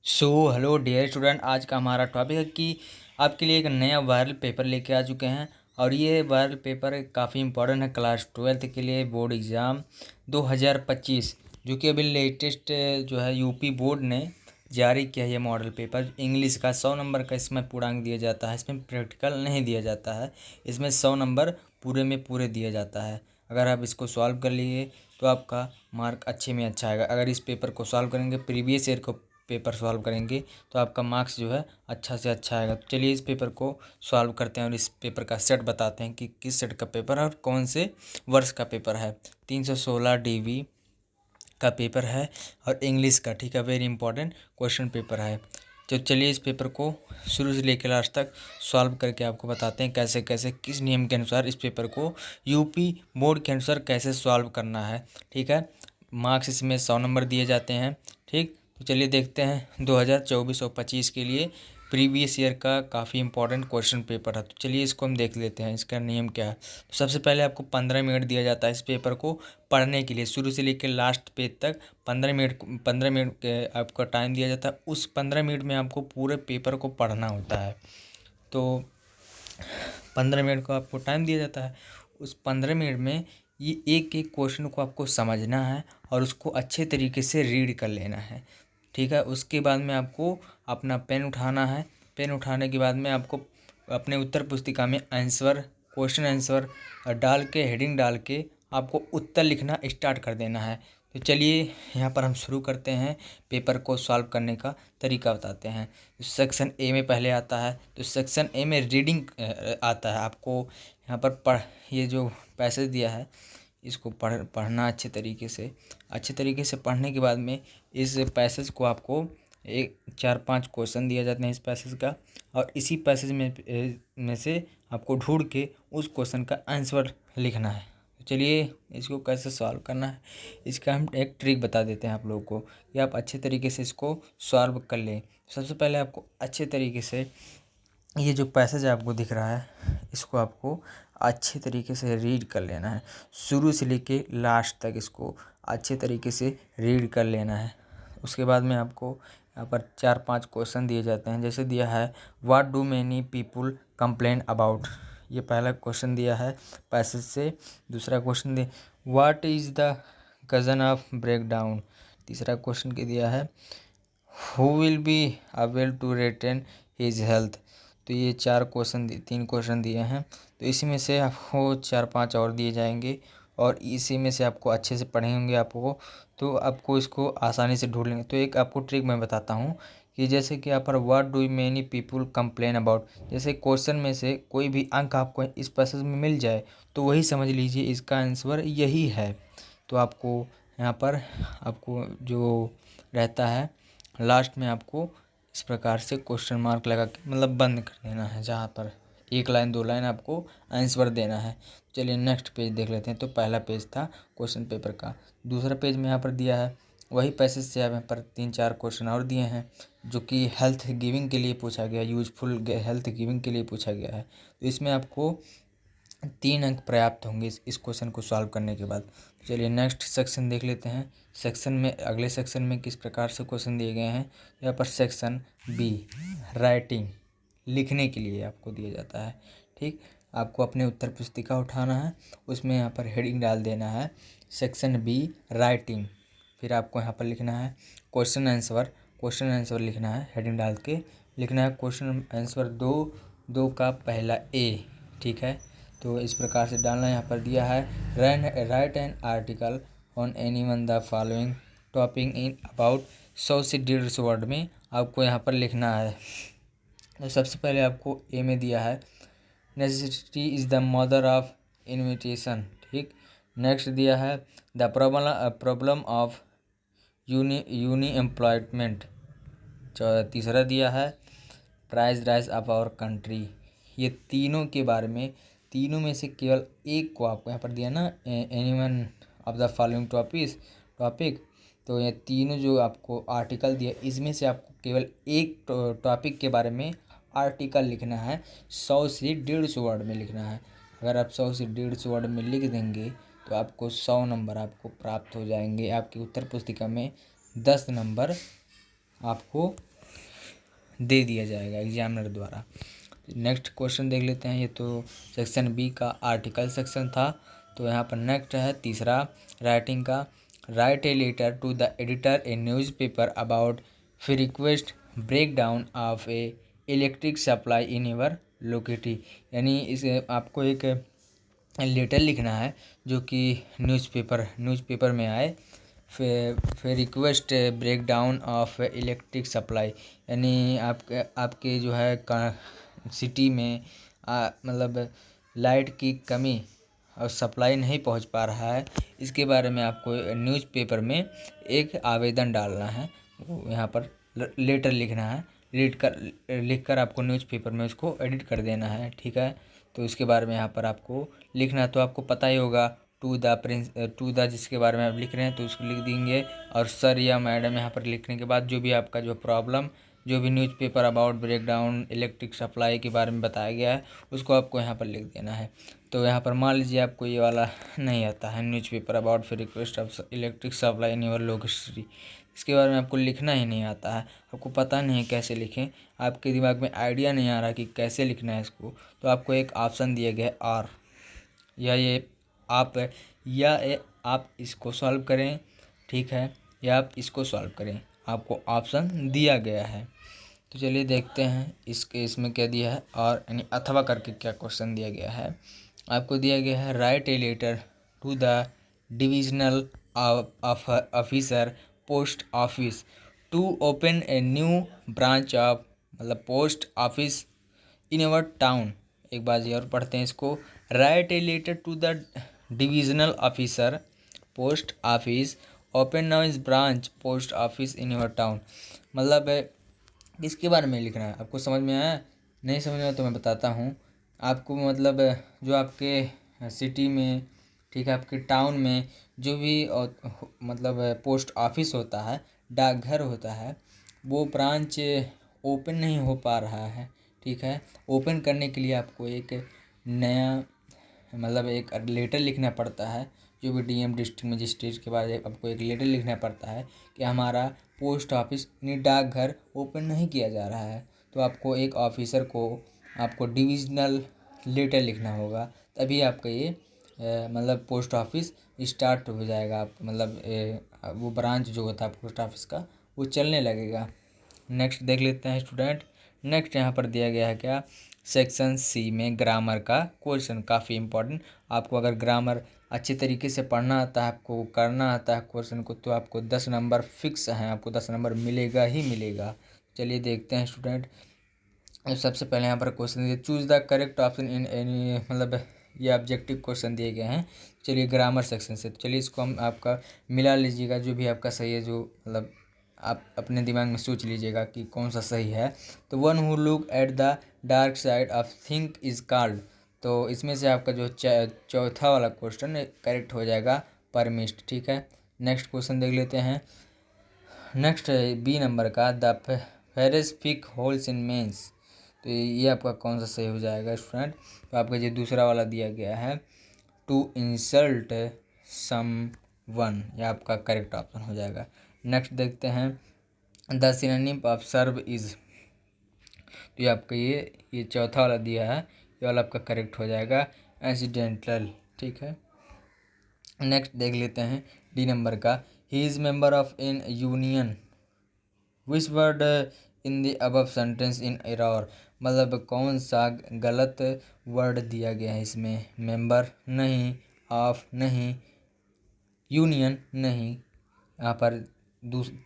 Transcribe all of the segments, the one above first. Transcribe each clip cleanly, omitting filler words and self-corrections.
Hello dear student. आज का हमारा टॉपिक है कि आपके लिए एक नया वायरल पेपर लेके आ चुके हैं। और ये वायरल पेपर काफ़ी इंपॉर्टेंट है क्लास 12th के लिए बोर्ड एग्ज़ाम 2025, जो कि अभी लेटेस्ट जो है यूपी बोर्ड ने जारी किया है। ये मॉडल पेपर इंग्लिश का 100 नंबर का इसमें पूर्णांक दिया जाता है। इसमें प्रैक्टिकल नहीं दिया जाता है, इसमें 100 नंबर पूरे में पूरे दिया जाता है। अगर आप इसको सॉल्व कर लिए तो आपका मार्क अच्छे में अच्छा आएगा। अगर इस पेपर को सॉल्व करेंगे, प्रीवियस ईयर को पेपर सॉल्व करेंगे, तो आपका मार्क्स जो है अच्छा से अच्छा आएगा। तो चलिए इस पेपर को सॉल्व करते हैं और इस पेपर का सेट बताते हैं कि किस सेट का पेपर है और कौन से वर्ष का पेपर है। 316 DV का पेपर है और इंग्लिश का, ठीक है, वेरी इंपॉर्टेंट क्वेश्चन पेपर है। तो चलिए इस पेपर को शुरू से लेकर लास्ट तक सॉल्व करके आपको बताते हैं कैसे कैसे किस नियम के अनुसार इस पेपर को यूपी बोर्ड के अनुसार कैसे सॉल्व करना है। ठीक है, मार्क्स इसमें 100 नंबर दिए जाते हैं। ठीक, तो चलिए देखते हैं 2024 और 25 के लिए प्रीवियस ईयर का काफ़ी इंपॉर्टेंट क्वेश्चन पेपर है। तो चलिए इसको हम देख लेते हैं, इसका नियम क्या है। तो सबसे पहले आपको 15 मिनट दिया जाता है इस पेपर को पढ़ने के लिए, शुरू से लेकर लास्ट पेज तक 15 मिनट के आपका टाइम दिया जाता है। उस 15 मिनट में आपको पूरे पेपर को पढ़ना होता है। तो 15 मिनट का आपको टाइम दिया जाता है। उस 15 मिनट में ये एक एक क्वेश्चन को आपको समझना है और उसको अच्छे तरीके से रीड कर लेना है। ठीक है, उसके बाद में आपको अपना पेन उठाना है। पेन उठाने के बाद में आपको अपने उत्तर पुस्तिका में आंसर, क्वेश्चन आंसर डाल के, हेडिंग डाल के आपको उत्तर लिखना स्टार्ट कर देना है। तो चलिए यहाँ पर हम शुरू करते हैं, पेपर को सॉल्व करने का तरीका बताते हैं। सेक्शन ए में पहले आता है, तो सेक्शन ए में रीडिंग आता है। आपको यहाँ पर ये जो पैसेज दिया है इसको पढ़ना अच्छे तरीके से पढ़ने के बाद में इस पैसेज को आपको 4-5 क्वेश्चन दिया जाते हैं इस पैसेज का, और इसी पैसेज में से आपको ढूंढ के उस क्वेश्चन का आंसर लिखना है। तो चलिए इसको कैसे सॉल्व करना है, इसका हम एक ट्रिक बता देते हैं आप लोगों को कि आप अच्छे तरीके से इसको सॉल्व कर लें। सबसे पहले आपको अच्छे तरीके से ये जो पैसेज आपको दिख रहा है इसको आपको अच्छे तरीके से रीड कर लेना है। शुरू से लेके लास्ट तक इसको अच्छे तरीके से रीड कर लेना है। उसके बाद में आपको यहाँ पर 4-5 क्वेश्चन दिए जाते हैं। जैसे दिया है, what do many people complain about, ये पहला क्वेश्चन दिया है पैसेज से। दूसरा क्वेश्चन दिया, what is the causes of break down. तीसरा क्वेश्चन के दिया है, who will be able to retain his health. तो ये 3 क्वेश्चन दिए हैं। तो इसी में से आपको 4-5 और दिए जाएंगे और इसी में से आपको अच्छे से पढ़े होंगे आपको, तो आपको इसको आसानी से ढूंढ लेंगे। तो एक आपको ट्रिक मैं बताता हूँ कि जैसे कि यहाँ पर what do many people complain about, जैसे क्वेश्चन में से कोई भी अंक आपको इस पैसेज में मिल जाए तो वही समझ लीजिए इसका आंसर यही है। तो आपको यहाँ पर आपको जो रहता है लास्ट में आपको इस प्रकार से क्वेश्चन मार्क लगा के मतलब बंद कर देना है, जहाँ पर 1 लाइन 2 लाइन आपको आंसर देना है। चलिए नेक्स्ट पेज देख लेते हैं। तो पहला पेज था क्वेश्चन पेपर का। दूसरा पेज में यहाँ पर दिया है वही पैसेज से यहाँ पर 3-4 क्वेश्चन और दिए हैं जो कि हेल्थ गिविंग के लिए पूछा गया, यूजफुल हेल्थ गिविंग के लिए पूछा गया है। तो इसमें आपको 3 अंक पर्याप्त होंगे इस क्वेश्चन को सॉल्व करने के बाद। चलिए नेक्स्ट सेक्शन देख लेते हैं। अगले सेक्शन में किस प्रकार से क्वेश्चन दिए गए हैं। यहाँ पर सेक्शन बी, राइटिंग, लिखने के लिए आपको दिया जाता है। ठीक, आपको अपने उत्तर पुस्तिका उठाना है, उसमें यहाँ पर हेडिंग डाल देना है सेक्शन बी राइटिंग। फिर आपको यहाँ पर लिखना है क्वेश्चन आंसर लिखना है, हेडिंग डाल के लिखना है क्वेश्चन आंसर 2 का पहला ए। ठीक है, तो इस प्रकार से डालना। यहाँ पर दिया है right an article on any one the following topic in about 100 से 150 वर्ड में आपको यहाँ पर लिखना है। तो सबसे पहले आपको ए में दिया है, necessity is the mother of invitation. ठीक, नेक्स्ट दिया है the problem of unemployment. तीसरा दिया है price rise of our country. ये तीनों के बारे में, तीनों में से केवल एक को आपको यहाँ पर दिया ना, any one of the following topic. तो ये तीनों जो आपको आर्टिकल दिया इसमें से आपको केवल एक टॉपिक के बारे में आर्टिकल लिखना है। 100 से 150 वर्ड में लिखना है। अगर आप 100 से 150 वर्ड में लिख देंगे तो आपको 100 नंबर प्राप्त हो जाएंगे। आपकी उत्तर पुस्तिका में 10 नंबर आपको दे दिया जाएगा एग्जामिनर द्वारा। नेक्स्ट क्वेश्चन देख लेते हैं। ये तो सेक्शन बी का आर्टिकल सेक्शन था। तो यहाँ पर नेक्स्ट है तीसरा राइटिंग का। Write a letter to the editor a newspaper about frequent break down of a electric supply in your locality. यानी इसे आपको एक लेटर लिखना है जो कि न्यूज़पेपर में आए। फिर request break down of electric supply, यानी आपके जो है सिटी में मतलब लाइट की कमी और सप्लाई नहीं पहुंच पा रहा है, इसके बारे में आपको न्यूज़पेपर में एक आवेदन डालना है। यहाँ पर लेटर लिखना है, लिखकर आपको न्यूज़पेपर में उसको एडिट कर देना है। ठीक है, तो इसके बारे में यहाँ पर आपको लिखना तो आपको पता ही होगा। टू द जिसके बारे में आप लिख रहे हैं तो उसको लिख देंगे, और सर या मैडम यहाँ पर लिखने के बाद जो भी आपका जो प्रॉब्लम, जो भी newspaper about break down electric supply के बारे में बताया गया है उसको आपको यहाँ पर लिख देना है। तो यहाँ पर मान लीजिए आपको ये वाला नहीं आता है, newspaper about request of electric supply in your locality, इसके बारे में आपको लिखना ही नहीं आता है, आपको पता नहीं है कैसे लिखें, आपके दिमाग में आइडिया नहीं आ रहा कि कैसे लिखना है इसको, तो आपको एक ऑप्शन दिया गया है आर, आप इसको सॉल्व करें। ठीक है, या आप इसको सॉल्व करें, आपको ऑप्शन दिया गया है। तो चलिए देखते हैं इसमें क्या दिया है, और यानी अथवा करके क्या क्वेश्चन दिया गया है। आपको दिया गया है write a letter to the divisional officer post office to open a new branch of मतलब post office in our town. एक बार ये और पढ़ते हैं इसको। Write a letter to the divisional officer post office open now इस branch post office in your town. मतलब इसके बारे में लिखना है। आपको समझ में आया? नहीं समझ में आया तो मैं बताता हूँ आपको। मतलब जो आपके सिटी में, ठीक है, आपके टाउन में जो भी मतलब पोस्ट ऑफिस होता है, डाकघर होता है, वो ब्रांच ओपन नहीं हो पा रहा है। ठीक है, ओपन करने के लिए आपको एक नया मतलब एक लेटर लिखना पड़ता है। जो भी डीएम डिस्ट्रिक्ट मजिस्ट्रेट के बाद आपको एक लेटर लिखना पड़ता है कि हमारा पोस्ट ऑफिस यानी डाकघर ओपन नहीं किया जा रहा है। तो आपको एक ऑफिसर को आपको डिविजनल लेटर लिखना होगा, तभी आपका ये मतलब पोस्ट ऑफिस स्टार्ट हो जाएगा। आप मतलब वो ब्रांच जो होता है पोस्ट ऑफिस का वो चलने लगेगा। नेक्स्ट देख लेते हैं स्टूडेंट। नेक्स्ट यहाँ पर दिया गया है क्या, सेक्शन सी में ग्रामर का क्वेश्चन, काफ़ी इंपॉर्टेंट। आपको अगर ग्रामर अच्छे तरीके से पढ़ना आता है, आपको करना आता है क्वेश्चन को, तो आपको 10 नंबर फिक्स हैं, आपको 10 नंबर मिलेगा ही मिलेगा। चलिए देखते हैं स्टूडेंट। सबसे पहले यहाँ पर क्वेश्चन दिए, choose the correct option in any, मतलब ये ऑब्जेक्टिव क्वेश्चन दिए गए हैं। चलिए ग्रामर सेक्शन से, चलिए इसको हम आपका मिला लीजिएगा, जो भी आपका सही है, जो मतलब आप अपने दिमाग में सोच लीजिएगा कि कौन सा सही है। तो one who look at the dark side of think is called. तो इसमें से आपका जो चौथा वाला क्वेश्चन करेक्ट हो जाएगा परमिस्ट। ठीक है, नेक्स्ट क्वेश्चन देख लेते हैं। नेक्स्ट बी नंबर का, the phrase pick holes in means. तो ये आपका कौन सा सही हो जाएगा स्टूडेंट? तो आपका ये दूसरा वाला दिया गया है, टू इंसल्ट सम वन, यह आपका करेक्ट ऑप्शन हो जाएगा। नेक्स्ट देखते हैं, the synonym of serve is. तो ये आपका ये चौथा वाला दिया है, ये वाला आपका करेक्ट हो जाएगा एक्सीडेंटल। ठीक है, नेक्स्ट देख लेते हैं डी नंबर का, he is member of in union which word in the above sentence in error. मतलब कौन सा गलत वर्ड दिया गया है इसमें? मेंबर नहीं, ऑफ नहीं, यूनियन नहीं, यहाँ पर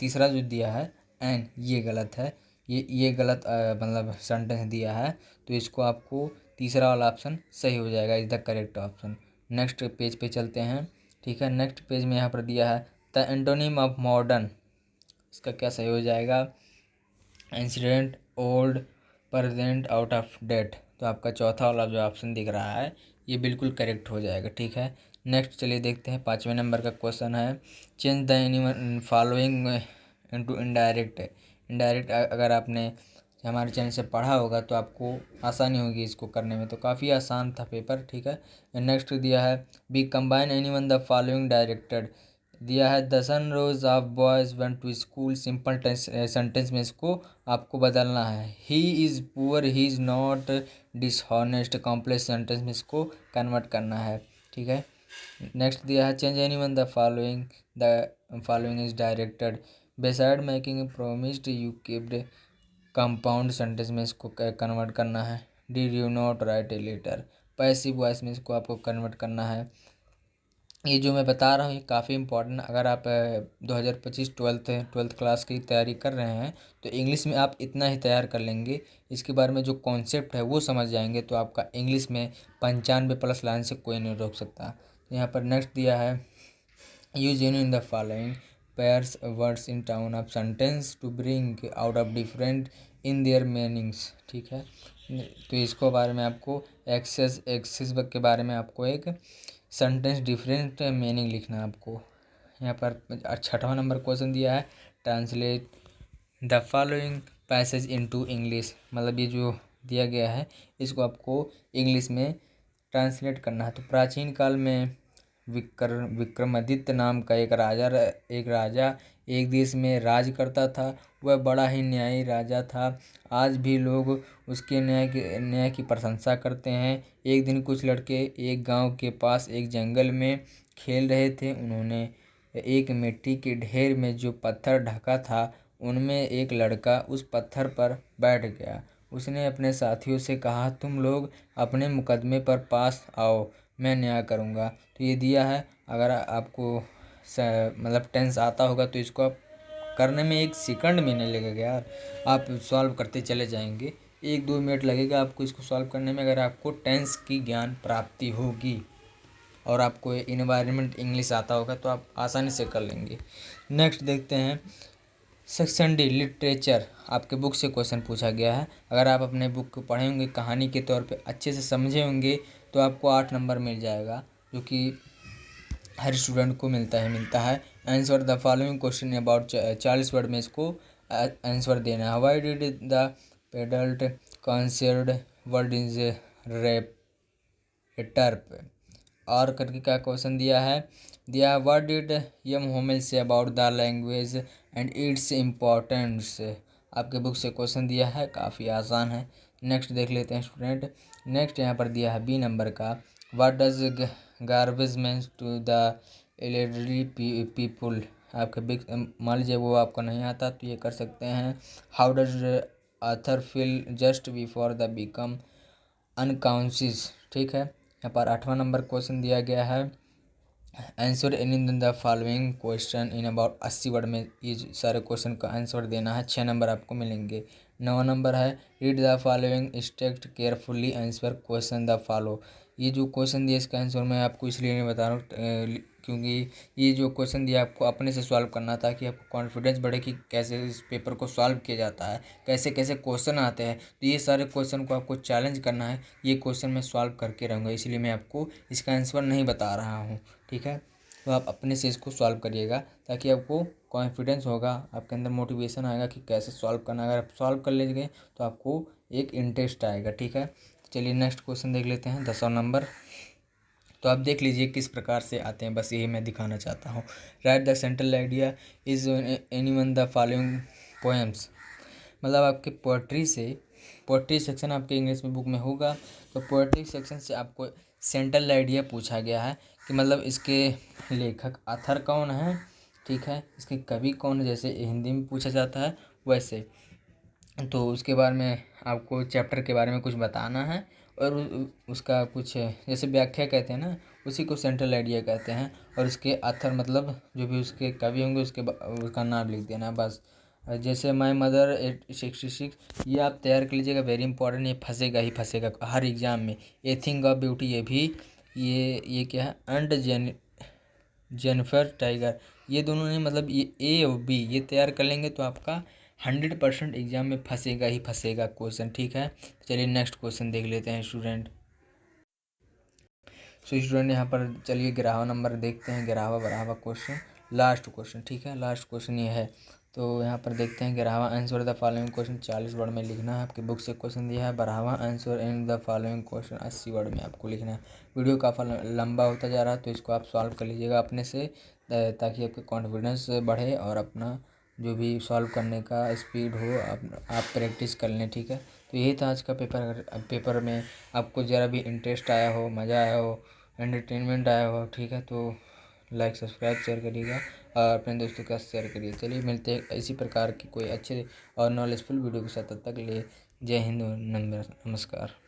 तीसरा जो दिया है एन, ये गलत है। ये गलत मतलब सेंटेंस दिया है, तो इसको आपको तीसरा वाला ऑप्शन सही हो जाएगा, is the correct option. Next page पे चलते हैं। ठीक है, नेक्स्ट पेज में यहाँ पर दिया है द एंटोनिम ऑफ मॉडर्न, इसका क्या सही हो जाएगा? Incident, old, present, out of date. तो आपका चौथा वाला जो ऑप्शन दिख रहा है ये बिल्कुल करेक्ट हो जाएगा। ठीक है, नेक्स्ट चलिए देखते हैं 5वें नंबर का क्वेश्चन है, change the any following into indirect. Indirect अगर आपने हमारे चैनल से पढ़ा होगा तो आपको आसानी होगी इसको करने में, तो काफ़ी आसान था पेपर। ठीक है, नेक्स्ट दिया है, B combine any one the following directed. दिया है the sun rose of boys went to school, simple sentence में इसको आपको बदलना है। He is poor, he is not dishonest, complex sentence में इसको कन्वर्ट करना है। ठीक है, नेक्स्ट दिया है change any one the following is directed, beside making promised you kept, compound sentence में इसको कन्वर्ट करना है। Did you not write a letter, passive voice में इसको आपको कन्वर्ट करना है। ये जो मैं बता रहा हूँ ये काफ़ी इंपॉर्टेंट, अगर आप 2025 ट्वेल्थ क्लास की तैयारी कर रहे हैं तो इंग्लिश में आप इतना ही तैयार कर लेंगे, इसके बारे में जो कॉन्सेप्ट है वो समझ जाएंगे तो आपका इंग्लिश में 95+ लाइन से कोई नहीं रोक सकता। यहाँ पर नेक्स्ट दिया है use in the following pairs words in town of sentence to bring out of different in their meanings. ठीक है, तो इसको बारे में आपको एक्सेस के बारे में आपको एक सेंटेंस डिफरेंट मीनिंग लिखना है आपको। यहाँ पर 6वां नंबर क्वेश्चन दिया है translate the following passage into English, मतलब ये जो दिया गया है इसको आपको इंग्लिश में ट्रांसलेट करना है। तो प्राचीन काल में विक्रमादित्य नाम का एक राजा एक देश में राज करता था। वह बड़ा ही न्यायी राजा था। आज भी लोग उसके न्याय की प्रशंसा करते हैं। एक दिन कुछ लड़के एक गांव के पास एक जंगल में खेल रहे थे। उन्होंने एक मिट्टी के ढेर में जो पत्थर ढका था उनमें एक लड़का उस पत्थर पर बैठ गया। उसने अपने साथियों से कहा, तुम लोग अपने मुकदमे पर पास आओ, मैं न्याय करूँगा। तो ये दिया है, अगर आपको मतलब टेंस आता होगा तो इसको आप करने में 1 सेकंड भी नहीं लगेगा यार, आप सॉल्व करते चले जाएंगे। 1-2 मिनट लगेगा आपको इसको सॉल्व करने में, अगर आपको टेंस की ज्ञान प्राप्ति होगी और आपको इन्वायरमेंट इंग्लिश आता होगा तो आप आसानी से कर लेंगे। नेक्स्ट देखते हैं सेक्शन डी लिटरेचर, आपके बुक से क्वेश्चन पूछा गया है। अगर आप अपने बुक को पढ़े होंगे, कहानी के तौर पे अच्छे से समझे होंगे तो आपको 8 नंबर मिल जाएगा, जो कि हर स्टूडेंट को मिलता है। Answer the following question about 40 word में इसको आंसर देना है। Why did the peddler considered world is rattrap, और करके क्या क्वेश्चन दिया है what did M Hamel say about the language and its importance, आपके बुक से क्वेश्चन दिया है, काफ़ी आसान है। नेक्स्ट देख लेते हैं स्टूडेंट। नेक्स्ट यहाँ पर दिया है बी नंबर का, what does garbage means to the elderly people, आपके बिग मान लीजिए वो आपको नहीं आता तो ये कर सकते हैं। How does author feel just before the become unconscious. ठीक है, यहाँ पर 8वां नंबर क्वेश्चन दिया गया है answer any the following question in about 80 word में, ये सारे क्वेश्चन का आंसर देना है। 6 नंबर आपको मिलेंगे। 9वां नंबर है read the following state carefully answer question the follow, ये जो क्वेश्चन दिया इसका आंसर मैं आपको इसलिए नहीं बता रहा हूँ क्योंकि ये जो क्वेश्चन दिया आपको अपने से सॉल्व करना था, ताकि आपको कॉन्फिडेंस बढ़े कि कैसे इस पेपर को सॉल्व किया जाता है, कैसे कैसे क्वेश्चन आते हैं। तो ये सारे क्वेश्चन को आपको चैलेंज करना है, ये क्वेश्चन मैं सॉल्व करके रहूँगा, इसलिए मैं आपको इसका आंसर नहीं बता रहा हूँ। ठीक है, तो आप अपने से इसको सॉल्व करिएगा ताकि आपको कॉन्फिडेंस होगा, आपके अंदर मोटिवेशन आएगा कि कैसे सॉल्व करना। अगर आप सॉल्व कर लेंगे तो आपको एक इंटरेस्ट आएगा। ठीक है, चलिए नेक्स्ट क्वेश्चन देख लेते हैं 10वां नंबर। तो आप देख लीजिए किस प्रकार से आते हैं, बस यही मैं दिखाना चाहता हूँ। Right the central idea is any one the following poems, मतलब आपके पोएट्री सेक्शन आपके इंग्लिश में बुक में होगा, तो पोएट्री सेक्शन से आपको सेंट्रल आइडिया पूछा गया है कि मतलब इसके लेखक ऑथर कौन है। ठीक है, इसके कवि कौन है, जैसे हिंदी में पूछा जाता है वैसे, तो उसके बारे में आपको चैप्टर के बारे में कुछ बताना है और उसका कुछ जैसे व्याख्या कहते हैं ना, उसी को सेंट्रल आइडिया कहते हैं। और उसके ऑथर मतलब जो भी उसके कवि होंगे उसका नाम लिख देना बस। जैसे माय मदर 866, ये आप तैयार कर लीजिएगा, वेरी इंपॉर्टेंट, ये फंसेगा ही फंसेगा हर एग्जाम में। ए थिंग ऑफ ब्यूटी, ये भी ये क्या है, एंड जेनिफर टाइगर, ये दोनों ने मतलब ये ए और बी ये तैयार कर लेंगे तो आपका 100% एग्जाम में फंसेगा ही फंसेगा क्वेश्चन। ठीक है, चलिए नेक्स्ट क्वेश्चन देख लेते हैं स्टूडेंट। सो स्टूडेंट यहाँ पर चलिए 11वां नंबर देखते हैं, 11वां क्वेश्चन, लास्ट क्वेश्चन। ठीक है, लास्ट क्वेश्चन ये है, तो यहाँ पर देखते हैं 11वां answer the following question 40 word में लिखना है, आपके बुक से क्वेश्चन दिया है। 12वां answer in the following question 80 word में आपको लिखना है। वीडियो काफ़ी लंबा होता जा रहा है तो इसको आप सॉल्व कर लीजिएगा अपने से, ताकि आपका कॉन्फिडेंस बढ़े और अपना जो भी सॉल्व करने का स्पीड हो आप प्रैक्टिस कर लें। ठीक है, तो यही था आज का पेपर। अगर पेपर में आपको ज़रा भी इंटरेस्ट आया हो, मज़ा आया हो, एंटरटेनमेंट आया हो, ठीक है, तो लाइक सब्सक्राइब शेयर करिएगा और अपने दोस्तों के साथ शेयर करिए। चलिए मिलते हैं इसी प्रकार की कोई अच्छे और नॉलेजफुल वीडियो के साथ। तब तक के लिए जय हिंद, नमस्कार।